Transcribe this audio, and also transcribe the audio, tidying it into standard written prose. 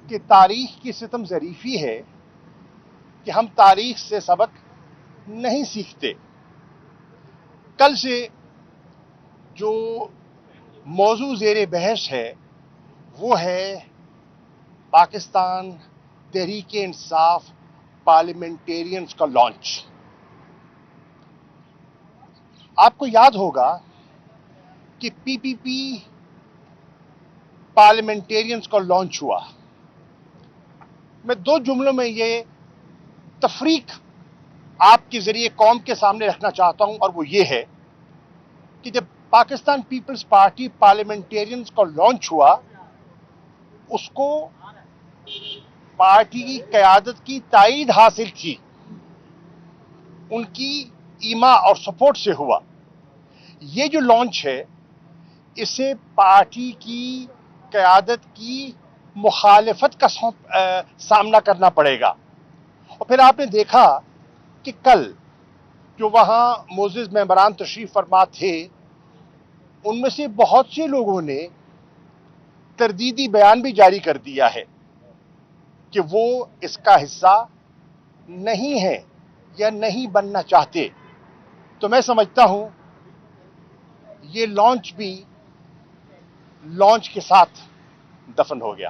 کہ تاریخ کی ستم ظریفی ہے کہ ہم تاریخ سے سبق نہیں سیکھتے. کل سے جو موضوع زیر بحث ہے وہ ہے پاکستان تحریک انصاف پارلیمنٹیرینز کا لانچ. آپ کو یاد ہوگا کہ پی پی پی پارلیمنٹیرینز کا لانچ ہوا. میں 2 جملوں میں یہ تفریق آپ کے ذریعے قوم کے سامنے رکھنا چاہتا ہوں، اور وہ یہ ہے کہ جب پاکستان پیپلز پارٹی پارلیمنٹیرینز کا لانچ ہوا، اس کو پارٹی کی قیادت کی تائید حاصل تھی، ان کی ایما اور سپورٹ سے ہوا. یہ جو لانچ ہے اسے پارٹی کی قیادت کی مخالفت کا سامنا کرنا پڑے گا. اور پھر آپ نے دیکھا کہ کل جو وہاں معزز ممبران تشریف فرما تھے، ان میں سے بہت سے لوگوں نے تردیدی بیان بھی جاری کر دیا ہے کہ وہ اس کا حصہ نہیں ہے یا نہیں بننا چاہتے. تو میں سمجھتا ہوں یہ لانچ بھی لانچ کے ساتھ دفن ہو گیا.